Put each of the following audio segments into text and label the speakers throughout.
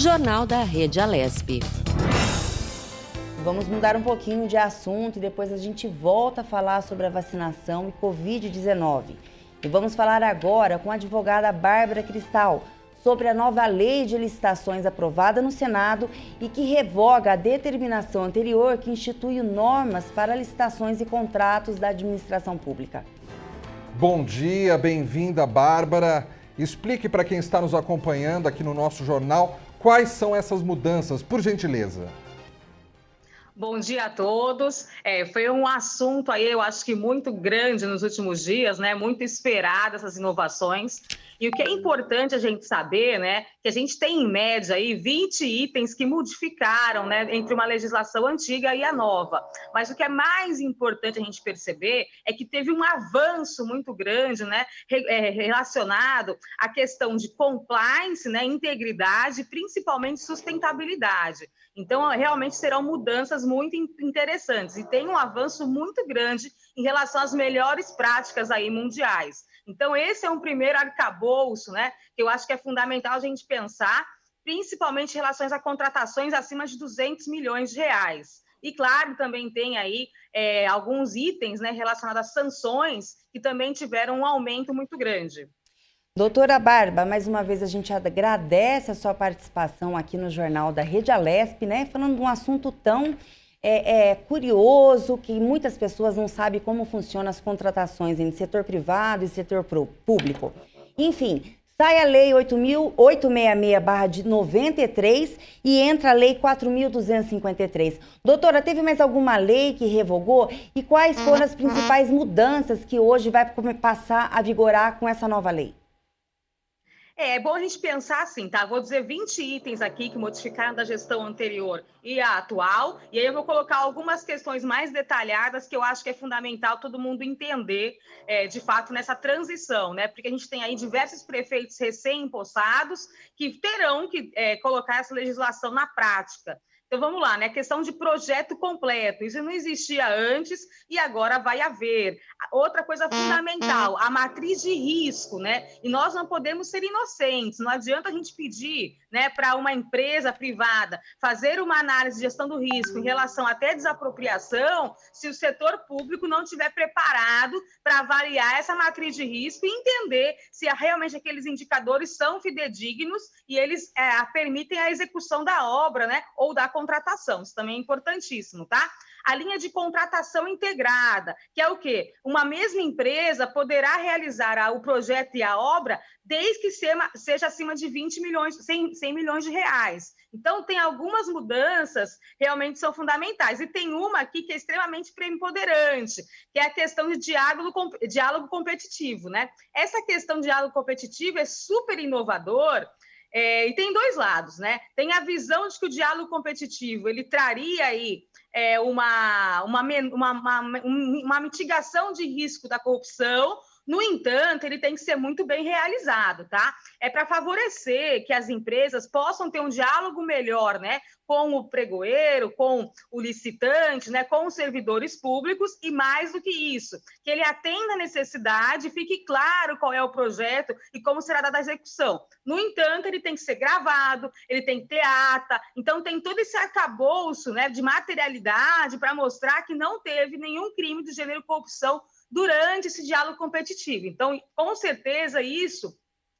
Speaker 1: Jornal da Rede Alesp.
Speaker 2: Vamos mudar um pouquinho de assunto e depois a gente volta a falar sobre a vacinação e Covid-19. E vamos falar agora com a advogada Bárbara Cristal sobre a nova lei de licitações aprovada no Senado e que revoga a determinação anterior que institui normas para licitações e contratos da administração pública.
Speaker 3: Bom dia, bem-vinda, Bárbara. Explique para quem está nos acompanhando aqui no nosso jornal quais são essas mudanças, por gentileza.
Speaker 4: Bom dia a todos. Foi um assunto aí, eu acho que muito grande nos últimos dias, né? Muito esperado essas inovações. E o que é importante a gente saber, né? Que a gente tem em média aí 20 itens que modificaram, né? Entre uma legislação antiga e a nova. Mas o que é mais importante a gente perceber é que teve um avanço muito grande, né? Relacionado à questão de compliance, né? Integridade, principalmente sustentabilidade. Então, realmente serão mudanças muito interessantes e tem um avanço muito grande em relação às melhores práticas aí mundiais. Então, esse é um primeiro arcabouço, né, que eu acho que é fundamental a gente pensar, principalmente em relação a contratações acima de 200 milhões de reais. E, claro, também tem aí alguns itens, né, relacionados a sanções que também tiveram um aumento muito grande.
Speaker 2: Doutora Bárbara, mais uma vez a gente agradece a sua participação aqui no Jornal da Rede Alesp, né? Falando de um assunto tão curioso, que muitas pessoas não sabem como funcionam as contratações entre setor privado e setor público. Enfim, sai a Lei 8.866/93 e entra a Lei 4.253. Doutora, teve mais alguma lei que revogou? E quais foram as principais mudanças que hoje vai passar a vigorar com essa nova lei?
Speaker 4: É bom a gente pensar assim, tá? Vou dizer 20 itens aqui que modificaram da gestão anterior e a atual, e aí eu vou colocar algumas questões mais detalhadas que eu acho que é fundamental todo mundo entender, de fato, nessa transição, né? Porque a gente tem aí diversos prefeitos recém-empossados que terão que colocar essa legislação na prática. Então, vamos lá, né? Questão de projeto completo. Isso não existia antes e agora vai haver. Outra coisa fundamental, a matriz de risco, né? E nós não podemos ser inocentes. Não adianta a gente pedir, né, para uma empresa privada fazer uma análise de gestão do risco em relação até desapropriação, se o setor público não estiver preparado para avaliar essa matriz de risco e entender se realmente aqueles indicadores são fidedignos e eles permitem a execução da obra, né, ou da contratação. Isso também é importantíssimo, tá? A linha de contratação integrada, que é o quê? Uma mesma empresa poderá realizar o projeto e a obra desde que seja acima de 100 milhões de reais. Então, tem algumas mudanças realmente são fundamentais. E tem uma aqui que é extremamente preponderante, que é a questão de diálogo competitivo, né? Essa questão de diálogo competitivo é super inovador. E tem dois lados, né? Tem a visão de que o diálogo competitivo ele traria aí uma mitigação de risco da corrupção. No entanto, ele tem que ser muito bem realizado, tá? É para favorecer que as empresas possam ter um diálogo melhor, né, com o pregoeiro, com o licitante, né, com os servidores públicos e mais do que isso, que ele atenda a necessidade, fique claro qual é o projeto e como será dada a execução. No entanto, ele tem que ser gravado, ele tem que ter ata, então tem todo esse arcabouço, né, de materialidade para mostrar que não teve nenhum crime de gênero corrupção durante esse diálogo competitivo. Então, com certeza, isso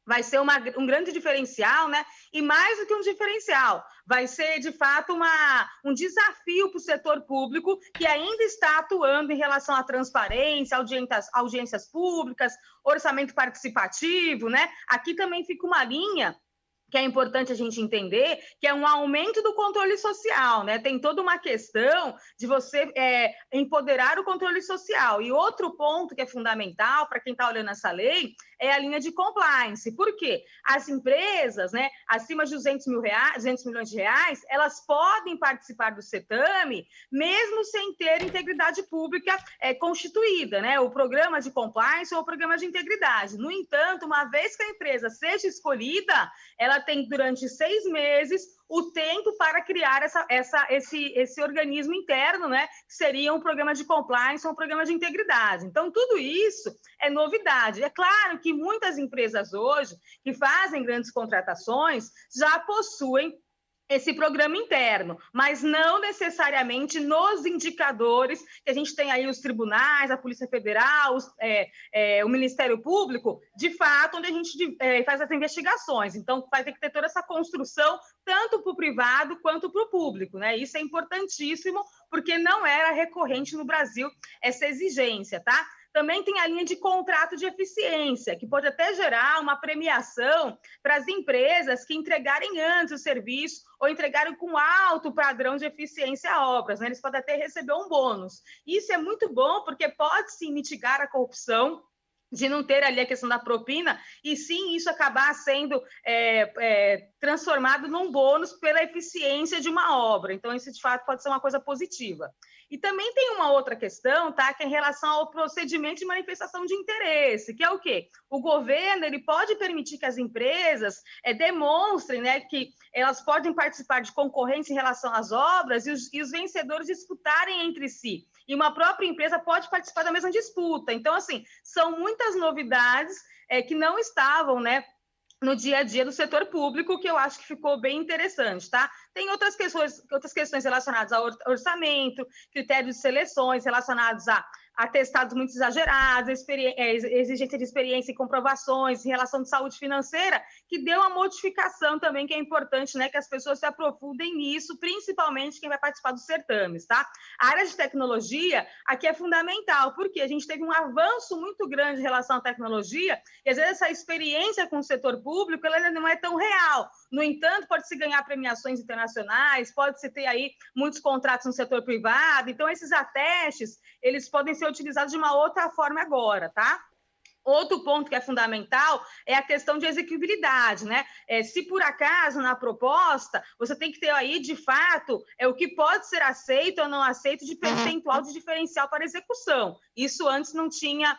Speaker 4: vai ser um grande diferencial, né? E mais do que um diferencial, vai ser, de fato, um desafio para o setor público que ainda está atuando em relação à transparência, audiências públicas, orçamento participativo, né? Aqui também fica uma linha que é importante a gente entender, que é um aumento do controle social, né? Tem toda uma questão de você empoderar o controle social. E outro ponto que é fundamental para quem está olhando essa lei é a linha de compliance. Por quê? As empresas, né, acima de 200 milhões de reais, elas podem participar do CETAME, mesmo sem ter integridade pública constituída, né? O programa de compliance ou o programa de integridade. No entanto, uma vez que a empresa seja escolhida, ela tem durante 6 meses o tempo para criar esse organismo interno, né? Que seria um programa de compliance ou um programa de integridade. Então, tudo isso é novidade. É claro que muitas empresas hoje que fazem grandes contratações já possuem esse programa interno, mas não necessariamente nos indicadores que a gente tem aí os tribunais, a Polícia Federal, o Ministério Público, de fato, onde a gente faz as investigações. Então, vai ter que ter toda essa construção, tanto para o privado quanto para o público, né? Isso é importantíssimo, porque não era recorrente no Brasil essa exigência, tá? Também tem a linha de contrato de eficiência, que pode até gerar uma premiação para as empresas que entregarem antes o serviço ou entregarem com alto padrão de eficiência a obras, né? Eles podem até receber um bônus. Isso é muito bom, porque pode sim mitigar a corrupção, de não ter ali a questão da propina, e sim isso acabar sendo transformado num bônus pela eficiência de uma obra. Então, isso, de fato, pode ser uma coisa positiva. E também tem uma outra questão, tá, que é em relação ao procedimento de manifestação de interesse, que é o quê? O governo ele pode permitir que as empresas demonstrem, né, que elas podem participar de concorrência em relação às obras e os vencedores disputarem entre si. E uma própria empresa pode participar da mesma disputa. Então, assim, são muitas novidades que não estavam, né, no dia a dia do setor público, que eu acho que ficou bem interessante, tá? Tem outras questões relacionadas ao orçamento, critérios de seleções relacionados a atestados muito exagerados, exigência de experiência e comprovações em relação de saúde financeira, que deu uma modificação também, que é importante, né, que as pessoas se aprofundem nisso, principalmente quem vai participar dos certames, tá? A área de tecnologia aqui é fundamental, porque a gente teve um avanço muito grande em relação à tecnologia, e às vezes essa experiência com o setor público, ela ainda não é tão real. No entanto, pode-se ganhar premiações internacionais, pode-se ter aí muitos contratos no setor privado, então esses atestes, eles podem ser utilizados de uma outra forma agora, tá? Outro ponto que é fundamental é a questão de execuibilidade, né? Se por acaso na proposta você tem que ter aí, de fato, o que pode ser aceito ou não aceito de percentual de diferencial para execução. Isso antes não tinha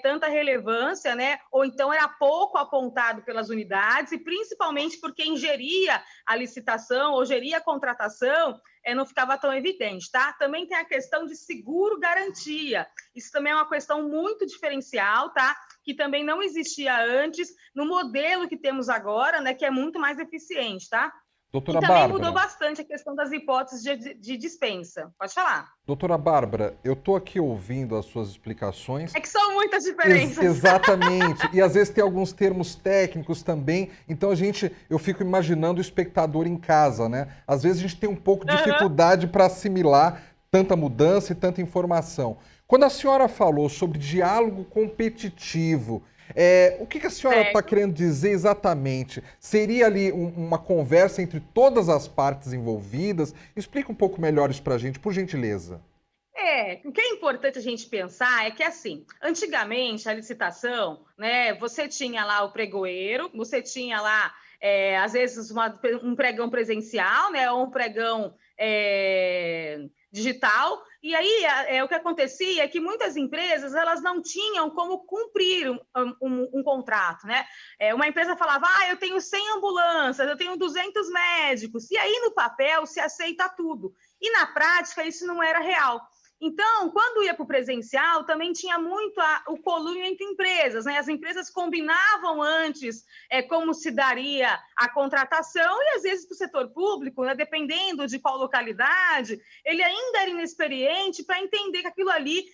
Speaker 4: tanta relevância, né? Ou então era pouco apontado pelas unidades, e principalmente por quem geria a licitação ou geria a contratação, não ficava tão evidente, tá? Também tem a questão de seguro-garantia. Isso também é uma questão muito diferencial, tá? Que também não existia antes no modelo que temos agora, né? Que é muito mais eficiente, tá?
Speaker 3: Doutora
Speaker 4: e também
Speaker 3: Bárbara,
Speaker 4: mudou bastante a questão das hipóteses de dispensa. Pode falar.
Speaker 3: Doutora Bárbara, eu estou aqui ouvindo as suas explicações.
Speaker 4: É que são muitas diferenças.
Speaker 3: Exatamente. E às vezes tem alguns termos técnicos também. Então eu fico imaginando o espectador em casa, né? Às vezes a gente tem um pouco de dificuldade para assimilar tanta mudança e tanta informação. Quando a senhora falou sobre diálogo competitivo, o que a senhora está querendo dizer exatamente? Seria ali uma conversa entre todas as partes envolvidas? Explica um pouco melhor isso para a gente, por gentileza.
Speaker 4: O que é importante a gente pensar é que, assim, antigamente, a licitação, né, você tinha lá o pregoeiro, você tinha lá, às vezes, um pregão presencial, né, ou um pregão digital, e aí o que acontecia é que muitas empresas elas não tinham como cumprir um contrato, né? Uma empresa falava, eu tenho 100 ambulâncias, eu tenho 200 médicos, e aí no papel se aceita tudo, e na prática isso não era real. Então, quando ia para o presencial, também tinha muito o conluio entre empresas, né? As empresas combinavam antes como se daria a contratação, e às vezes para o setor público, né, dependendo de qual localidade, ele ainda era inexperiente para entender que aquilo ali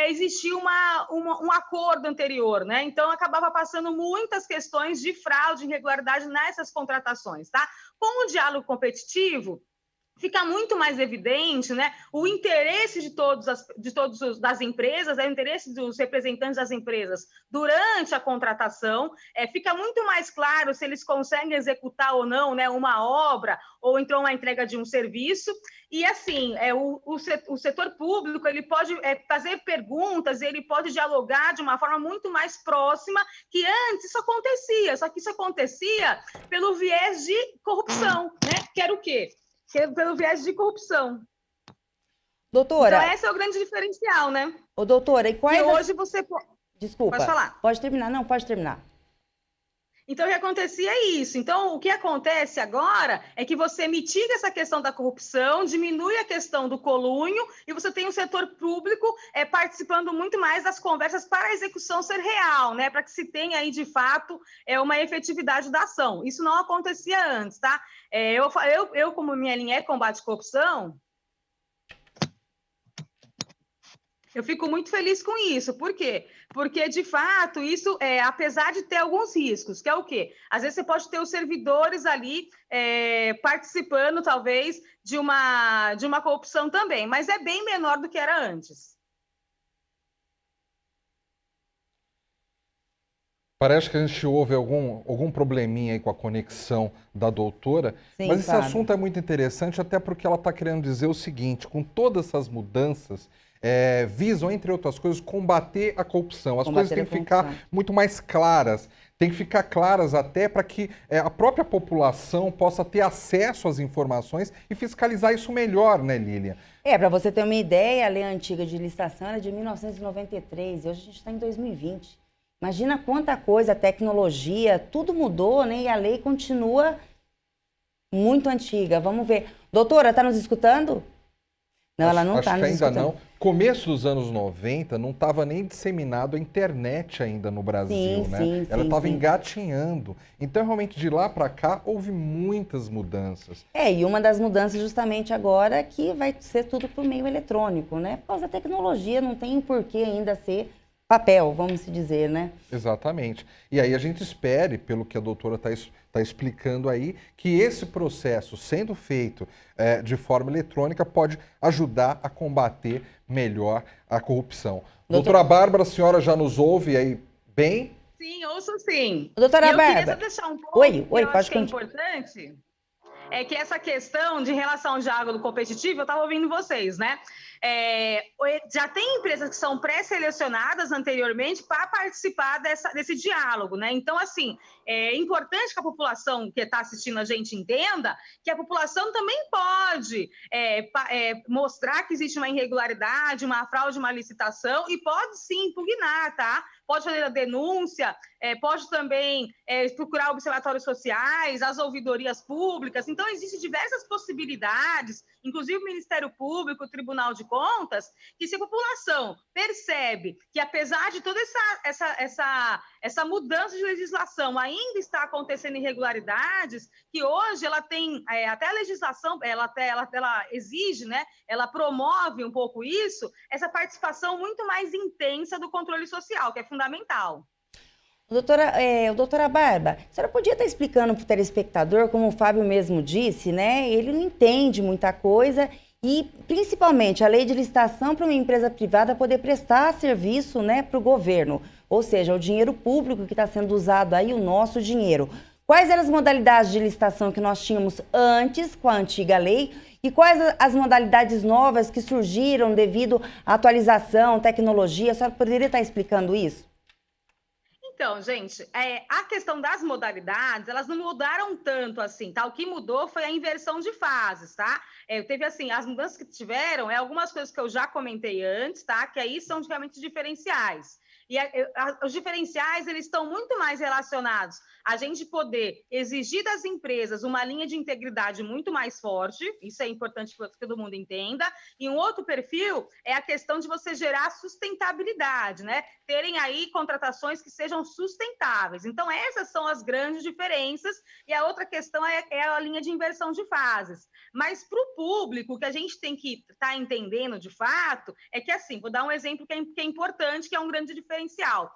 Speaker 4: existia um acordo anterior, né? Então, acabava passando muitas questões de fraude, irregularidade nessas contratações, tá? Com o diálogo competitivo, fica muito mais evidente, né, o interesse de todas das empresas, o interesse dos representantes das empresas durante a contratação, fica muito mais claro se eles conseguem executar ou não, né, uma obra ou então uma entrega de um serviço. E assim, o setor público ele pode fazer perguntas, ele pode dialogar de uma forma muito mais próxima, que antes isso acontecia, só que isso acontecia pelo viés de corrupção, né? Que era o quê? Pelo viés de corrupção.
Speaker 2: Doutora...
Speaker 4: Então, esse é o grande diferencial, né?
Speaker 2: Ô, doutora, e quais...
Speaker 4: hoje você...
Speaker 2: Desculpa.
Speaker 4: Pode falar.
Speaker 2: Pode terminar. Não, pode terminar.
Speaker 4: Então, o que acontecia é isso. Então, o que acontece agora é que você mitiga essa questão da corrupção, diminui a questão do colunho e você tem o setor público participando muito mais das conversas para a execução ser real, né? Para que se tenha aí, de fato, uma efetividade da ação. Isso não acontecia antes, tá? Eu, como minha linha é combate à corrupção, eu fico muito feliz com isso. Por quê? Porque, de fato, isso, apesar de ter alguns riscos, que é o quê? Às vezes você pode ter os servidores ali participando, talvez, de uma corrupção também, mas é bem menor do que era antes.
Speaker 3: Parece que a gente ouve algum probleminha aí com a conexão da doutora,
Speaker 2: Sim,
Speaker 3: mas esse
Speaker 2: Fábio.
Speaker 3: assunto é muito interessante, até porque ela está querendo dizer o seguinte: com todas essas mudanças, visam, entre outras coisas, combater a corrupção. As coisas têm que ficar muito mais claras, tem que ficar claras até para que a própria população possa ter acesso às informações e fiscalizar isso melhor, né, Lilian?
Speaker 2: Para você ter uma ideia, a lei antiga de licitação era de 1993, e hoje a gente está em 2020. Imagina quanta coisa, a tecnologia, tudo mudou, né? E a lei continua muito antiga. Vamos ver. Doutora, está nos escutando? Não, ela não está nos escutando.
Speaker 3: Ainda não. Começo dos anos 90, não estava nem disseminado a internet ainda no Brasil, né? Ela estava engatinhando. Então, realmente, de lá para cá, houve muitas mudanças.
Speaker 2: E uma das mudanças justamente agora é que vai ser tudo por meio eletrônico, né? Por causa da tecnologia, não tem por que ainda ser papel, vamos se dizer, né?
Speaker 3: Exatamente. E aí a gente espere, pelo que a doutora está explicando aí, que esse processo, sendo feito de forma eletrônica, pode ajudar a combater melhor a corrupção. Doutora Bárbara, a senhora já nos ouve aí bem?
Speaker 4: Sim, ouço sim.
Speaker 2: Doutora Bárbara.
Speaker 4: Eu queria só deixar um ponto
Speaker 2: Oi,
Speaker 4: que eu
Speaker 2: pode
Speaker 4: acho que é importante, é que essa questão de relação ao diálogo competitivo, eu estava ouvindo vocês, né? Já tem empresas que são pré-selecionadas anteriormente para participar desse diálogo, né? Então, assim, é importante que a população que está assistindo a gente entenda que a população também pode mostrar que existe uma irregularidade, uma fraude, uma licitação e pode sim impugnar, tá? Pode fazer a denúncia, pode também procurar observatórios sociais, as ouvidorias públicas. Então, existem diversas possibilidades, inclusive o Ministério Público, o Tribunal de Contas, que se a população percebe que, apesar de toda essa mudança de legislação, ainda está acontecendo irregularidades, que hoje ela tem, até a legislação, ela exige, né, ela promove um pouco isso, essa participação muito mais intensa do controle social, que é fundamental.
Speaker 2: Doutora Bárbara, a senhora podia estar explicando para o telespectador, como o Fábio mesmo disse, né? Ele não entende muita coisa e, principalmente, a lei de licitação para uma empresa privada poder prestar serviço, né, para o governo. Ou seja, o dinheiro público que está sendo usado aí, o nosso dinheiro. Quais eram as modalidades de licitação que nós tínhamos antes, com a antiga lei, e quais as modalidades novas que surgiram devido à atualização, tecnologia? A senhora poderia estar explicando isso?
Speaker 4: Então, gente, a questão das modalidades, elas não mudaram tanto assim, tá? O que mudou foi a inversão de fases, tá? Teve, assim, as mudanças que tiveram, algumas coisas que eu já comentei antes, tá? Que aí são realmente diferenciais. E os diferenciais, eles estão muito mais relacionados a gente poder exigir das empresas uma linha de integridade muito mais forte, isso é importante que todo mundo entenda, e um outro perfil é a questão de você gerar sustentabilidade, né? Terem aí contratações que sejam sustentáveis. Então, essas são as grandes diferenças, e a outra questão é a linha de inversão de fases. Mas para o público, o que a gente tem que estar entendendo de fato é que, assim, vou dar um exemplo que é importante, que é um grande diferencial.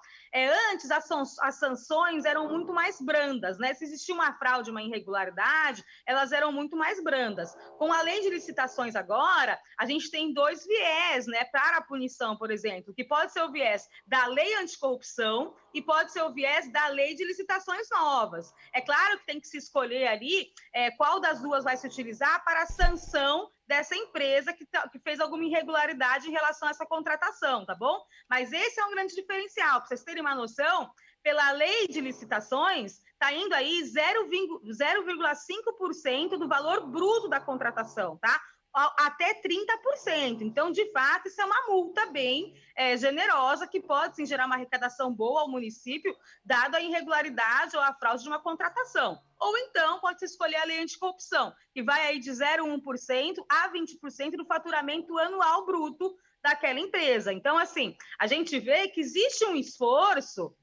Speaker 4: Antes, as sanções eram muito mais brandas, né? Se existia uma fraude, uma irregularidade, elas eram muito mais brandas. Com a lei de licitações agora, a gente tem dois viés, né, para a punição, por exemplo, que pode ser o viés da lei anticorrupção e pode ser o viés da lei de licitações novas. É claro que tem que se escolher ali qual das duas vai se utilizar para a sanção dessa empresa que fez alguma irregularidade em relação a essa contratação, tá bom? Mas esse é um grande diferencial. Para vocês terem uma noção, pela lei de licitações, está indo aí 0,5% do valor bruto da contratação, tá? até 30%. Então, de fato, isso é uma multa bem generosa, que pode sim gerar uma arrecadação boa ao município, dado a irregularidade ou a fraude de uma contratação. Ou então, pode-se escolher a lei anticorrupção, que vai aí de 0,1% a 20% do faturamento anual bruto daquela empresa. Então, assim, a gente vê que existe um esforço.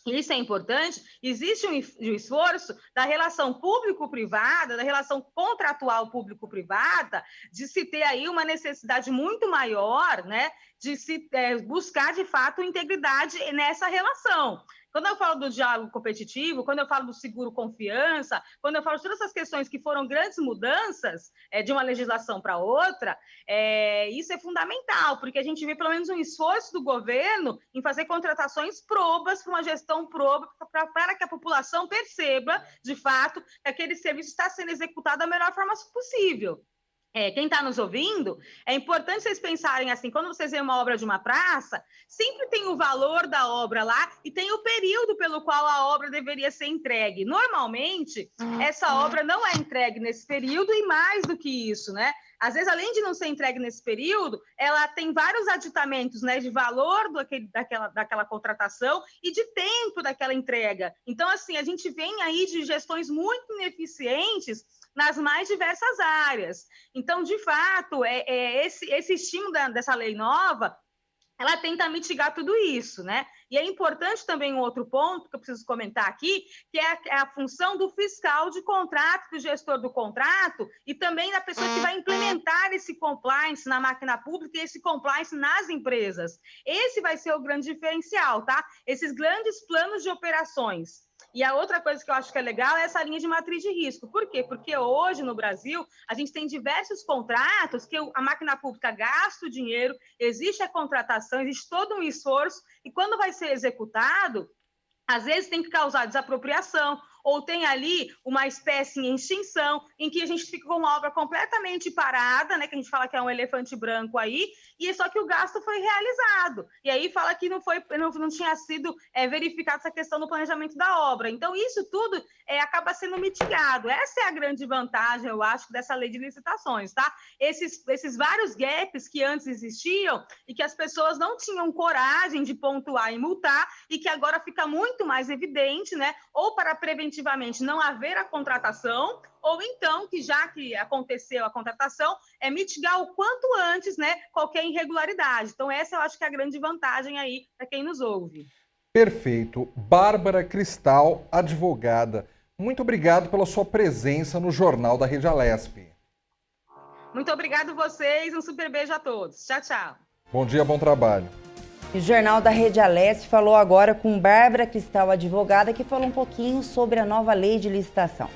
Speaker 4: Isso é importante, existe um esforço da relação público-privada, da relação contratual público-privada, de se ter aí uma necessidade muito maior, né, de se buscar, de fato, integridade nessa relação. Quando eu falo do diálogo competitivo, quando eu falo do seguro-confiança, quando eu falo de todas essas questões que foram grandes mudanças de uma legislação para outra, isso é fundamental, porque a gente vê pelo menos um esforço do governo em fazer contratações probas, para uma gestão proba, para que a população perceba, de fato, que aquele serviço está sendo executado da melhor forma possível. Quem está nos ouvindo, é importante vocês pensarem assim, quando vocês veem uma obra de uma praça, sempre tem o valor da obra lá e tem o período pelo qual a obra deveria ser entregue. Normalmente, essa obra não é entregue nesse período e mais do que isso, né? Às vezes, além de não ser entregue nesse período, ela tem vários aditamentos, né, de valor daquela contratação e de tempo daquela entrega. Então, assim, a gente vem aí de gestões muito ineficientes nas mais diversas áreas. Então, de fato, esse estímulo dessa lei nova, ela tenta mitigar tudo isso, né? E é importante também um outro ponto que eu preciso comentar aqui, que é a função do fiscal de contrato, do gestor do contrato, e também da pessoa que vai implementar esse compliance na máquina pública e esse compliance nas empresas. Esse vai ser o grande diferencial, tá? Esses grandes planos de operações. E a outra coisa que eu acho que é legal é essa linha de matriz de risco. Por quê? Porque hoje, no Brasil, a gente tem diversos contratos que a máquina pública gasta o dinheiro, existe a contratação, existe todo um esforço, e quando vai ser executado, às vezes tem que causar desapropriação, ou tem ali uma espécie em extinção, em que a gente fica com uma obra completamente parada, né, que a gente fala que é um elefante branco aí, e só que o gasto foi realizado. E aí fala que não tinha sido verificada essa questão do planejamento da obra. Então, isso tudo acaba sendo mitigado. Essa é a grande vantagem, eu acho, dessa lei de licitações, tá? Esses vários gaps que antes existiam e que as pessoas não tinham coragem de pontuar e multar, e que agora fica muito mais evidente, né? Ou para preventivamente não haver a contratação, ou então, que já que aconteceu a contratação, mitigar o quanto antes, né, qualquer irregularidade. Então, essa eu acho que é a grande vantagem aí para quem nos ouve.
Speaker 3: Perfeito. Bárbara Cristal, advogada, muito obrigado pela sua presença no Jornal da Rede Alesp.
Speaker 4: Muito obrigado a vocês, um super beijo a todos. Tchau, tchau.
Speaker 3: Bom dia, bom trabalho.
Speaker 2: O Jornal da Rede Alesp falou agora com Bárbara Cristal, advogada, que falou um pouquinho sobre a nova lei de licitação.